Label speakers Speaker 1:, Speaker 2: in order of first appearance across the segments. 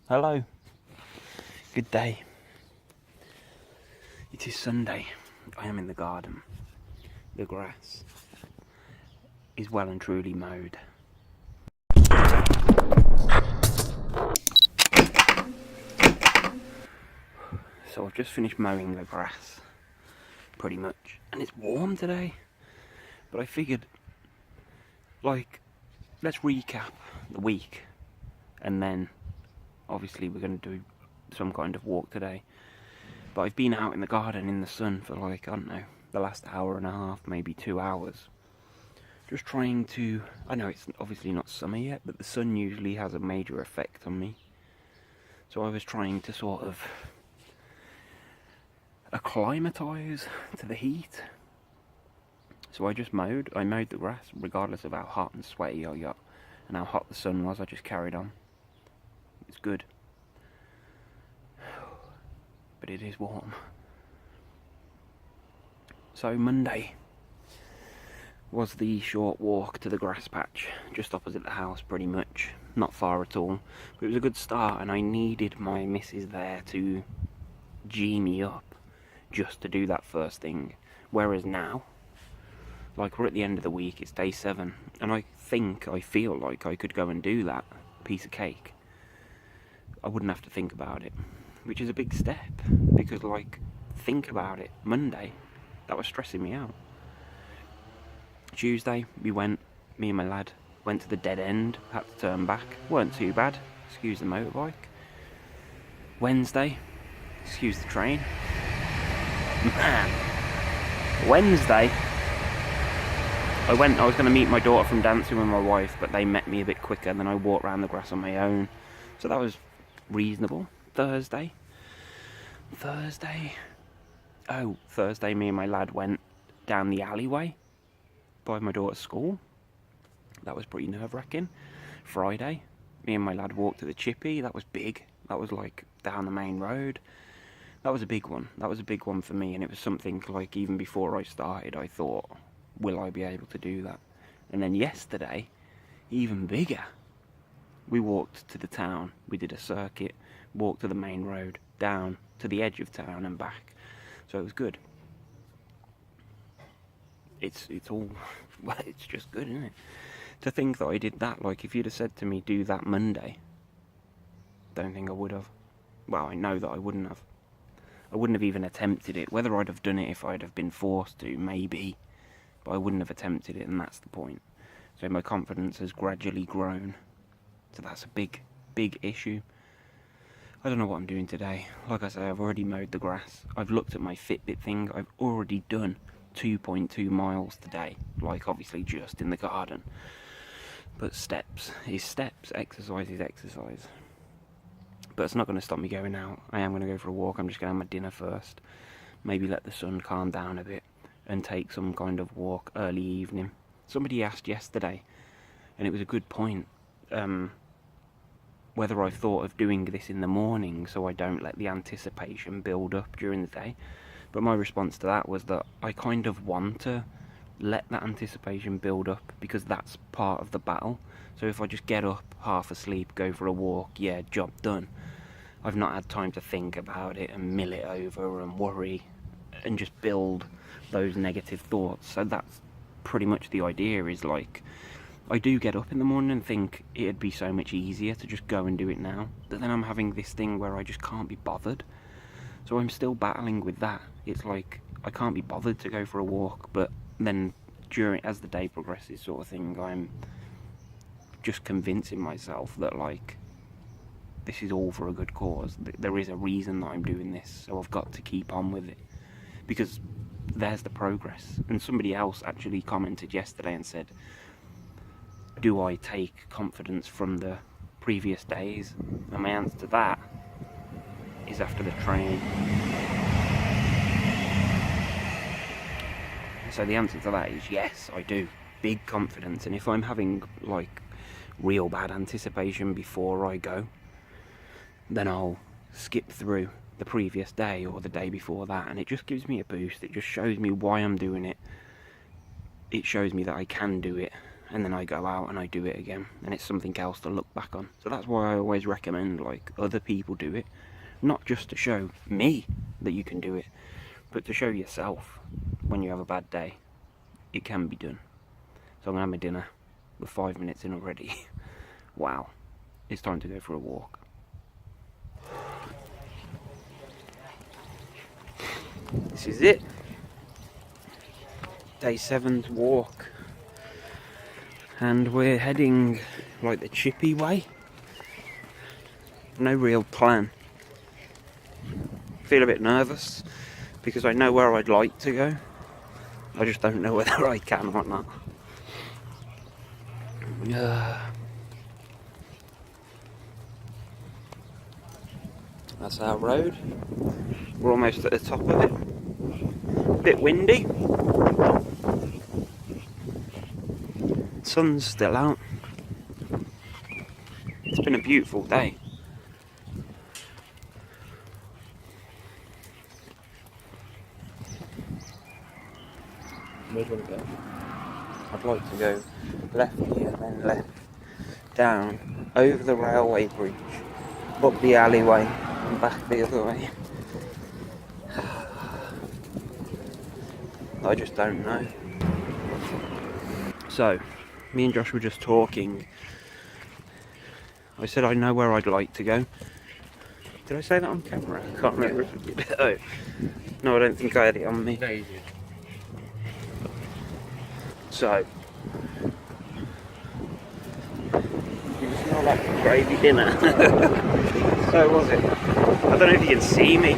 Speaker 1: Hello. Good day. It is Sunday. I am in the garden. The grass is well and truly mowed. So I've just finished mowing the grass, pretty much. And it's warm today. But I figured, let's recap the week. And then, obviously, we're going to do some kind of walk today. But I've been out in the garden in the sun for I don't know, the last hour and a half, maybe 2 hours. Just trying to, I know it's obviously not summer yet, but the sun usually has a major effect on me. So I was trying to sort of acclimatise to the heat. So I just mowed. I mowed the grass, regardless of how hot and sweaty I got and how hot the sun was. I just carried on. It's good. But it is warm. So Monday was the short walk to the grass patch, just opposite the house pretty much. Not far at all. But it was a good start, and I needed my missus there to G me up just to do that first thing. Whereas now, we're at the end of the week, it's day 7, and I feel like I could go and do that piece of cake. I wouldn't have to think about it, which is a big step, because think about it, Monday, that was stressing me out. Tuesday, me and my lad went to the dead end, had to turn back, weren't too bad, excuse the motorbike. Wednesday, excuse the train. Man, Wednesday, I was going to meet my daughter from dancing with my wife, but they met me a bit quicker, and then I walked around the grass on my own, so that was reasonable. Thursday, me and my lad went down the alleyway by my daughter's school. That was pretty nerve-wracking. Friday, me and my lad walked to the chippy. That was big. That was down the main road. That was a big one. That was a big one for me, and it was something even before I started, I thought, will I be able to do that? And then yesterday, even bigger. We walked to the town. We did a circuit, walked to the main road, down to the edge of town and back. So it was good. It's all, well, it's just good, isn't it? To think that I did that, if you'd have said to me, do that Monday, don't think I would have. Well, I know that I wouldn't have. I wouldn't have even attempted it. Whether I'd have done it if I'd have been forced to, maybe. But I wouldn't have attempted it, and that's the point. So my confidence has gradually grown. So that's a big, big issue. I don't know what I'm doing today. Like I say, I've already mowed the grass. I've looked at my Fitbit thing. I've already done 2.2 miles today. Obviously just in the garden. But steps is steps. Exercise is exercise. But it's not going to stop me going out. I am going to go for a walk. I'm just going to have my dinner first. Maybe let the sun calm down a bit and take some kind of walk early evening. Somebody asked yesterday, and it was a good point, whether I thought of doing this in the morning so I don't let the anticipation build up during the day. But my response to that was that I kind of want to let that anticipation build up, because that's part of the battle. So if I just get up, half asleep, go for a walk, yeah, job done. I've not had time to think about it and mill it over and worry and just build those negative thoughts. So that's pretty much the idea, is I do get up in the morning and think it'd be so much easier to just go and do it now. But then I'm having this thing where I just can't be bothered. So I'm still battling with that. It's I can't be bothered to go for a walk, but then as the day progresses sort of thing, I'm just convincing myself that this is all for a good cause. There is a reason that I'm doing this, so I've got to keep on with it. Because there's the progress. And somebody else actually commented yesterday and said, do I take confidence from the previous days? And my answer to that is after the train. So the answer to that is yes, I do. Big confidence. And if I'm having real bad anticipation before I go, then I'll skip through the previous day or the day before that, and it just gives me a boost. It just shows me why I'm doing it. It shows me that I can do it, and then I go out and I do it again, and it's something else to look back on. So that's why I always recommend like other people do it, not just to show me that you can do it, but to show yourself when you have a bad day, it can be done. So I'm gonna have my dinner. We're 5 minutes in already. Wow, it's time to go for a walk. This is it. Day 7's walk. And we're heading like the Chippy way. No real plan. Feel a bit nervous because I know where I'd like to go. I just don't know whether I can or not. That's our road. We're almost at the top of it. Bit windy. Sun's still out. It's been a beautiful day. Where do you want to go? I'd like to go left here, then left, down, over the railway bridge, up the alleyway, and back the other way. I just don't know. So, me and Josh were just talking. I said I know where I'd like to go. Did I say that on camera? I can't remember if I did. Oh. No, I don't think I had it on me.
Speaker 2: No, you did.
Speaker 1: So, you smell like gravy dinner. So was it. I don't know if you can see me.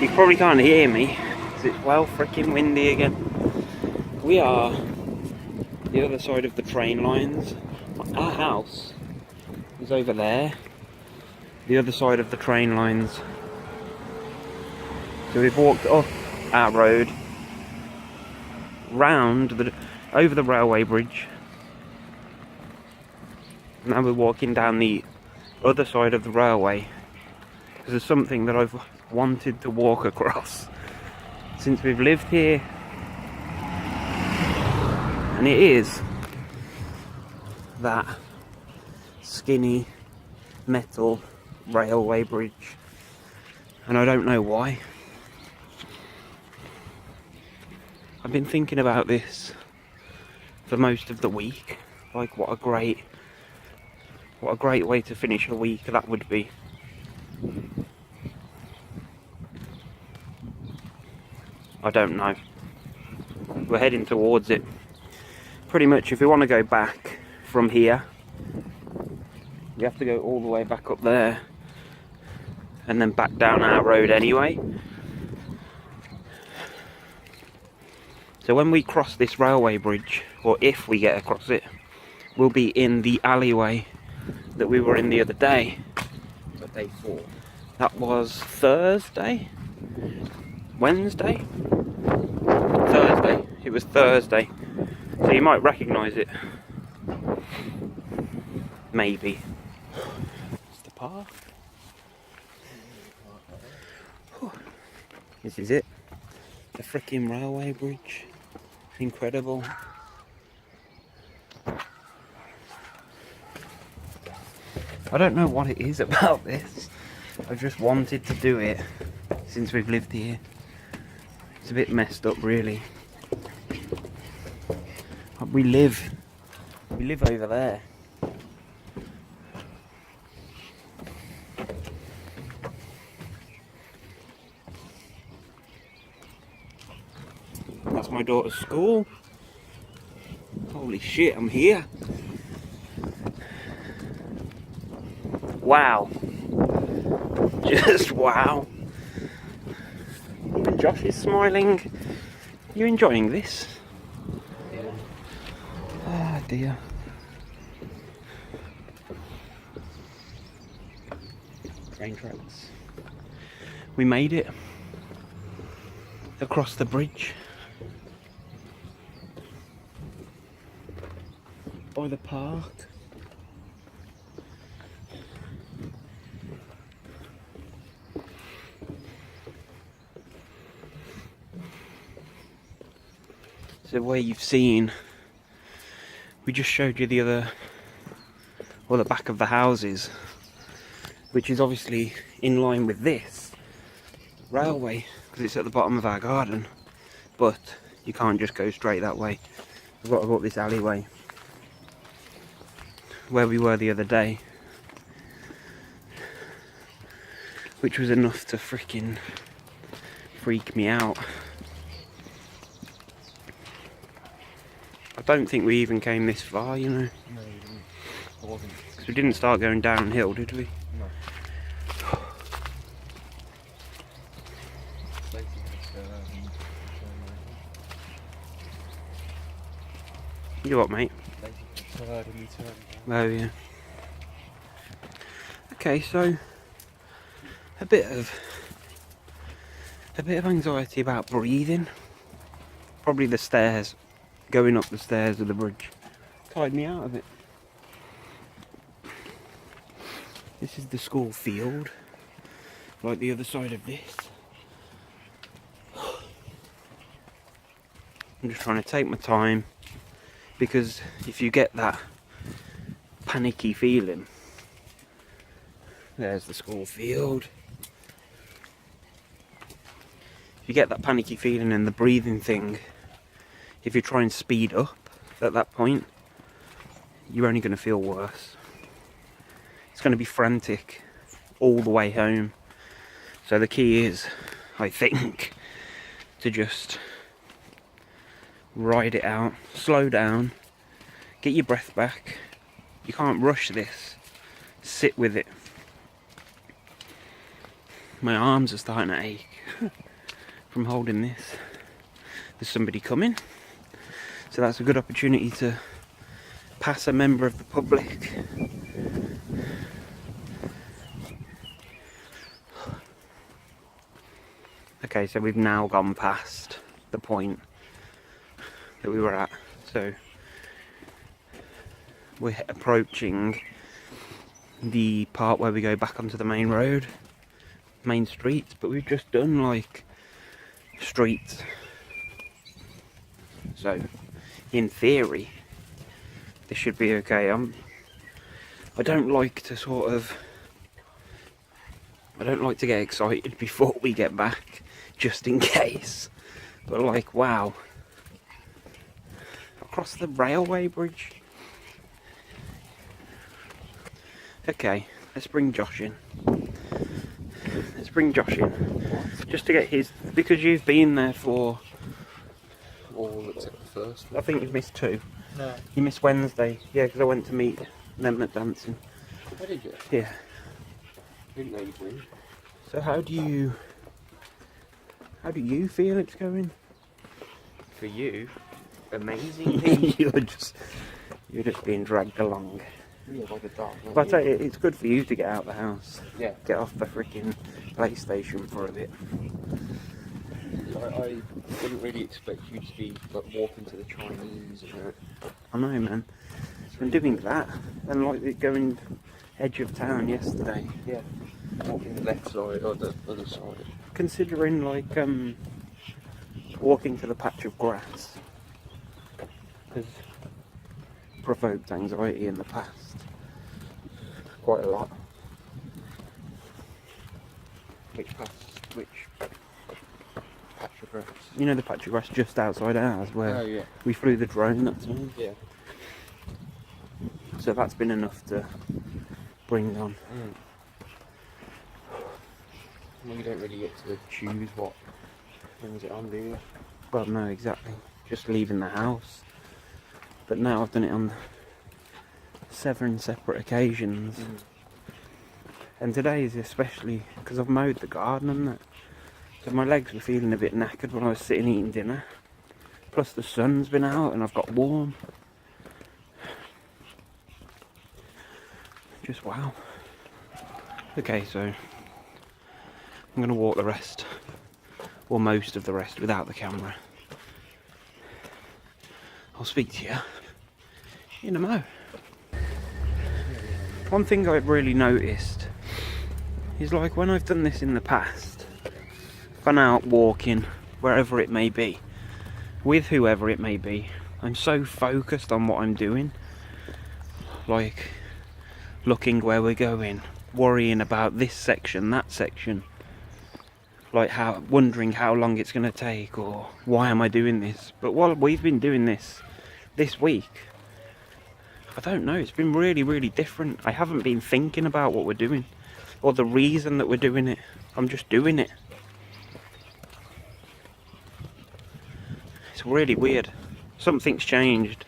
Speaker 1: You probably can't hear me because it's well freaking windy again. We are the other side of the train lines. Our house is over there. The other side of the train lines. So we've walked up our road, over the railway bridge. Now we're walking down the other side of the railway because there's something that I've wanted to walk across since we've lived here, and it is that skinny metal railway bridge, and I don't know why. I've been thinking about this for most of the week. Like what a great way to finish a week that would be. I don't know. We're heading towards it. Pretty much if we want to go back from here, you have to go all the way back up there and then back down our road anyway. So when we cross this railway bridge, or if we get across it, we'll be in the alleyway that we were in the other day.
Speaker 2: So day 4.
Speaker 1: That was Thursday? Wednesday? Thursday. It was Thursday. So you might recognise it. Maybe. It's the park. This is it. The freaking railway bridge. Incredible. I don't know what it is about this. I've just wanted to do it since we've lived here. It's a bit messed up really. We live over there. That's my daughter's school. Holy shit, I'm here. Wow. Just wow. Even Josh is smiling. You enjoying this?
Speaker 2: Yeah.
Speaker 1: Ah dear. Train tracks. We made it across the bridge by the park. So where you've seen we just showed you the other, or the back of the houses, which is obviously in line with this railway because it's at the bottom of our garden, but you can't just go straight that way. We've got to go up this alleyway where we were the other day, which was enough to freaking freak me out. I don't think we even came this far, you know.
Speaker 2: No, you didn't. I wasn't.
Speaker 1: Because we didn't start going downhill, did we?
Speaker 2: No. Basically,
Speaker 1: You what, mate?
Speaker 2: third and we turned down.
Speaker 1: Oh yeah. Okay, so a bit of anxiety about breathing. Probably the stairs, going up the stairs of the bridge, tied me out of it. This is the school field, like the other side of this. I'm just trying to take my time, because if you get that panicky feeling, there's the school field. If you get that panicky feeling and the breathing thing, if you try and speed up at that point, you're only going to feel worse. It's going to be frantic all the way home. So the key is, I think, to just ride it out, slow down, get your breath back. You can't rush this. Sit with it. My arms are starting to ache from holding this. There's somebody coming, so that's a good opportunity to pass a member of the public. Okay, so we've now gone past the point that we were at, so we're approaching the part where we go back onto the main road, main streets, but we've just done like streets, so in theory this should be okay. I don't like to get excited before we get back, just in case, but like, wow, across the railway bridge. Okay, let's bring Josh in. Just to get his, because you've been there for,
Speaker 2: All except the first
Speaker 1: I
Speaker 2: one.
Speaker 1: think you've missed 2.
Speaker 2: No.
Speaker 1: You missed Wednesday, yeah, because I went to meet them at dancing.
Speaker 2: Where did you?
Speaker 1: Yeah.
Speaker 2: Didn't know you'd win.
Speaker 1: So how do you feel it's going?
Speaker 2: For you, amazing.
Speaker 1: you're just being dragged along.
Speaker 2: Yeah, by the dark.
Speaker 1: But I tell you, it's good for you to get out of the house.
Speaker 2: Yeah.
Speaker 1: Get off the freaking PlayStation for a bit.
Speaker 2: I didn't really expect you to be like walking to the Chinese and that.
Speaker 1: I know, man. I'm doing that. And like going edge of town yesterday.
Speaker 2: Yeah. Walking the left side or the other side.
Speaker 1: Considering like walking to the patch of grass has provoked anxiety in the past quite a lot.
Speaker 2: Which patch of grass?
Speaker 1: You know the patch of grass just outside ours where
Speaker 2: Oh yeah.
Speaker 1: we flew the drone that time?
Speaker 2: Yeah.
Speaker 1: So that's been enough to bring on.
Speaker 2: Well, you don't really get to choose what brings it on, do you?
Speaker 1: Well, no, exactly. Just leaving the house. But now I've done it on 7 separate occasions. And today is especially because I've mowed the garden and that. So my legs were feeling a bit knackered when I was sitting eating dinner. Plus the sun's been out and I've got warm. Just wow. Okay, so I'm going to walk the rest, or most of the rest, without the camera. I'll speak to you in a mo. One thing I've really noticed is like when I've done this in the past, gone out walking, wherever it may be, with whoever it may be, I'm so focused on what I'm doing, like looking where we're going, worrying about this section, that section, like wondering how long it's going to take, or why am I doing this. But while we've been doing this week, I don't know, it's been really, really different. I haven't been thinking about what we're doing or the reason that we're doing it. I'm just doing it. It's really weird. Something's changed.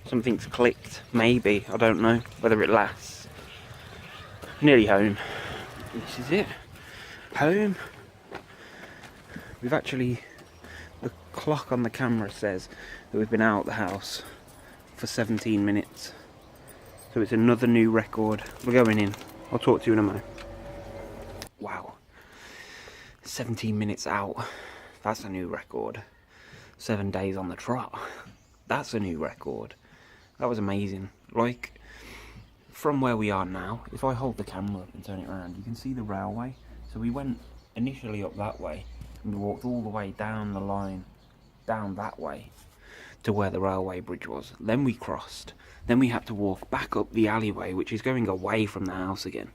Speaker 1: Something's clicked. Maybe. I don't know whether it lasts. Nearly home. This is it. Home. We've actually... The clock on the camera says that we've been out the house for 17 minutes. So it's another new record. We're going in. I'll talk to you in a moment. Wow. 17 minutes out. That's a new record. 7 days on the trot. That's a new record. That was amazing. Like, from where we are now, if I hold the camera up and turn it around, you can see the railway. So we went initially up that way, and we walked all the way down the line, down that way, to where the railway bridge was. Then we crossed. Then we had to walk back up the alleyway, which is going away from the house again.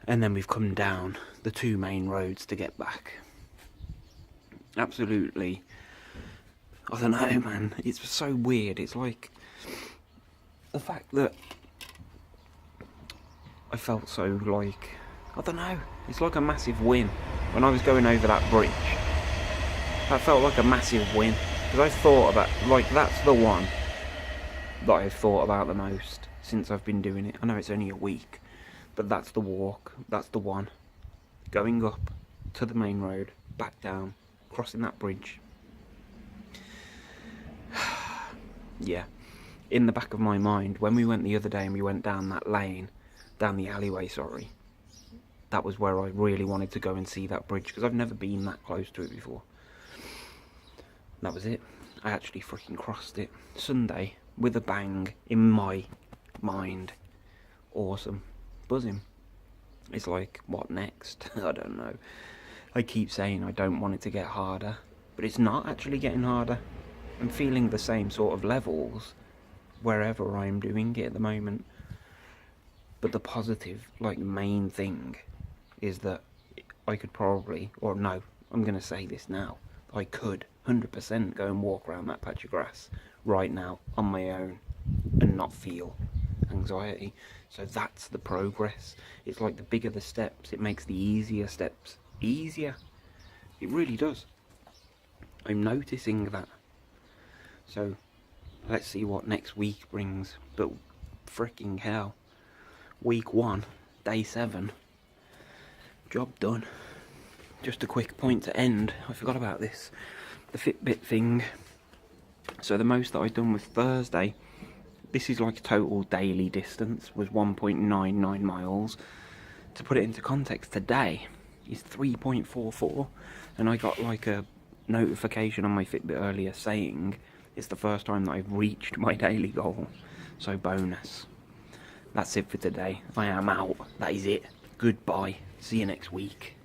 Speaker 1: And then we've come down the 2 main roads to get back. Absolutely. I don't know, man. It's so weird. It's like the fact that I felt so like, I don't know. It's like a massive win. When I was going over that bridge, that felt like a massive win. Because I thought about, like, that's the one that I've thought about the most since I've been doing it. I know it's only a week, but that's the walk. That's the one. Going up to the main road, back down, crossing that bridge. Yeah, in the back of my mind, when we went the other day and we went down that lane, down the alleyway, sorry, that was where I really wanted to go and see that bridge, because I've never been that close to it before. That was it. I actually freaking crossed it. Sunday, with a bang, in my mind. Awesome. Buzzing. It's like, what next? I don't know. I keep saying I don't want it to get harder, but it's not actually getting harder. I'm feeling the same sort of levels wherever I'm doing it at the moment. But the positive, like, main thing is that I could probably, or no, I'm going to say this now, I could 100% go and walk around that patch of grass right now on my own and not feel anxiety. So that's the progress. It's like the bigger the steps, it makes the easier steps easier. It really does. I'm noticing that. So let's see what next week brings. But freaking hell, week 1, day 7, job done. Just a quick point to end, I forgot about this, the Fitbit thing. So the most that I've done was Thursday. This is like total daily distance, was 1.99 miles. To put it into context, today is 3.44, and I got like a notification on my Fitbit earlier saying it's the first time that I've reached my daily goal. So bonus. That's it for today. I am out. That is it. Goodbye. See you next week.